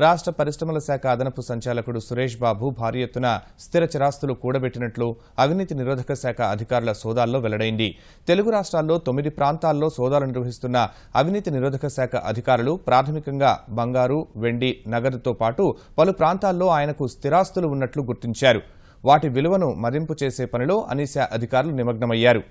రాష్ట్ర పరిశ్రమల శాఖ అదనపు సంచాలకుడు సురేష్ బాబు భారీ ఎత్తున స్థిర చరాస్తులు కూడబెట్టినట్లు అవినీతి నిరోధక శాఖ అధికారుల సోదాల్లో వెల్లడైంది. తెలుగు రాష్ట్రాల్లో 9 ప్రాంతాల్లో సోదాలు నిర్వహిస్తున్న అవినీతి నిరోధక శాఖ అధికారులు ప్రాథమికంగా బంగారు, వెండి, నగదుతో పాటు పలు ప్రాంతాల్లో ఆయనకు స్థిరాస్తులు ఉన్నట్లు గుర్తించారు. వాటి విలువను మదింపు చేసే పనిలో అనీసా అధికారులు నిమగ్నమయ్యారు.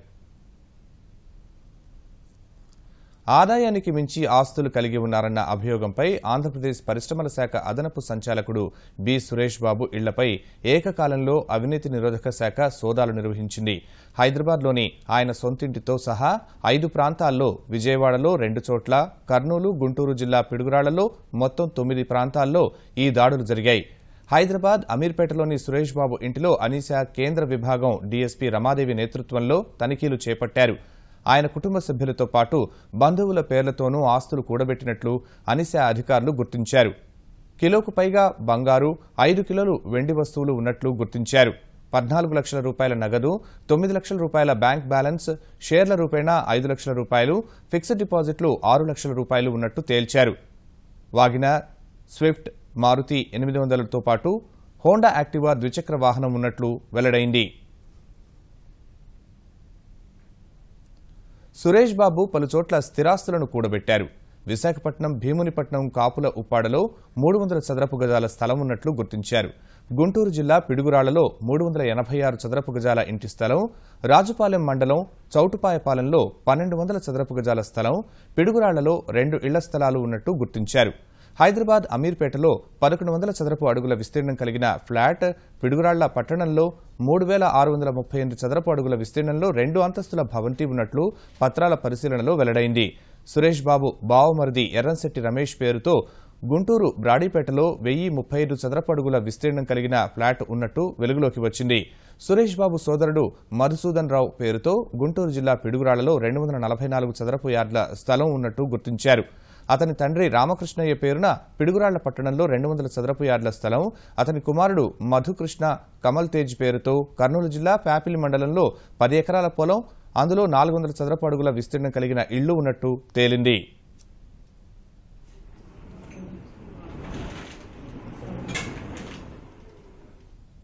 ఆదాయానికి మించి ఆస్తులు కలిగి ఉన్నారన్న అభియోగంపై ఆంధ్రప్రదేశ్ పరిశ్రమల శాఖ అదనపు సంచాలకుడు బి సురేష్ బాబు ఇళ్లపై ఏకకాలంలో అవినీతి నిరోధక శాఖ సోదాలు నిర్వహించింది. హైదరాబాద్లోని ఆయన సొంతింటితో సహా 5 ప్రాంతాల్లో, విజయవాడలో 2 చోట్ల, కర్నూలు, గుంటూరు జిల్లా పిడుగురాళ్లలో మొత్తం 9 ప్రాంతాల్లో ఈ దాడులు జరిగాయి. హైదరాబాద్ అమీర్పేటలోని సురేష్ బాబు ఇంటిలో అనీసా కేంద్ర విభాగం డీఎస్పీ రమాదేవి నేతృత్వంలో తనిఖీలు చేపట్టారు. ఆయన కుటుంబ సభ్యులతో పాటు బంధువుల పేర్లతోనూ ఆస్తులు కూడబెట్టినట్లు అనీసా అధికారులు గుర్తించారు. కిలోకు పైగా బంగారు, 5 కిలోలు వెండి వస్తువులు ఉన్నట్లు గుర్తించారు. 14 లక్షల రూపాయల నగదు, 9 లక్షల రూపాయల బ్యాంక్ బ్యాలెన్స్, షేర్ల రూపేణా 5 లక్షల రూపాయలు, ఫిక్స్డ్ డిపాజిట్లు 6 లక్షల రూపాయలు ఉన్నట్టు తేల్చారు. వాగినార్, స్విఫ్ట్, మారుతి 800తో పాటు హోండా యాక్టివా ద్విచక్ర వాహనం ఉన్నట్లు వెల్లడైంది. సురేష్ బాబు పలుచోట్ల స్థిరాస్తులను కూడబెట్టారు. విశాఖపట్నం భీమునిపట్నం కాపుల ఉప్పాడలో 300 చదరపు గజాల స్థలం ఉన్నట్లు గుర్తించారు. గుంటూరు జిల్లా పిడుగురాళ్లలో 386 చదరపు గజాల ఇంటి స్థలం, రాజుపాలెం మండలం చౌటుపాయపాలెంలో 1200 చదరపు గజాల స్థలం, పిడుగురాళ్లలో 2 ఇళ్ల స్థలాలు ఉన్నట్టు గుర్తించారు. హైదరాబాద్ అమీర్పేటలో 1100 చదరపు అడుగుల విస్తీర్ణం కలిగిన ఫ్లాట్, పిడుగురాళ్ల పట్టణంలో 3638 చదరపు అడుగుల విస్తీర్ణంలో 2 అంతస్తుల భవంతి ఉన్నట్లు పత్రాల పరిశీలనలో వెల్లడైంది. సురేష్ బాబు బావమరిది ఎర్రంశెట్టి రమేష్ పేరుతో గుంటూరు బ్రాడీపేటలో 1035 చదరపు అడుగుల విస్తీర్ణం కలిగిన ఫ్లాట్ ఉన్నట్టు వెలుగులోకి వచ్చింది. సురేష్ బాబు సోదరుడు మధుసూదన్ రావు పేరుతో గుంటూరు జిల్లా పిడుగురాళ్లలో 244 చదరపు యార్డ్ల స్థలం ఉన్నట్టు గుర్తించారు. అతని తండ్రి రామకృష్ణయ్య పేరున పిడుగురాళ్ల పట్టణంలో 200 చదరపు యార్డ్ల స్థలం, అతని కుమారుడు మధుకృష్ణ కమల్ తేజ్ పేరుతో కర్నూలు జిల్లా ప్యాపిలి మండలంలో 10 ఎకరాల పొలం, అందులో 400 చదరపు అడుగుల విస్తీర్ణం కలిగిన ఇళ్లు ఉన్నట్టు తేలింది.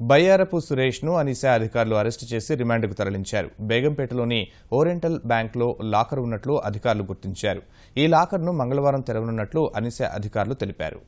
బయ్యారపు సురేష్ను అనీసా అధికారులు అరెస్టు చేసి రిమాండ్కు తరలించారు. బేగంపేటలోని ఓరియంటల్ బ్యాంక్లో లాకర్ ఉన్నట్లు అధికారులు గుర్తించారు. ఈ లాకర్ను మంగళవారం తెరవనున్నట్లు అనీసా అధికారులు తెలిపారు.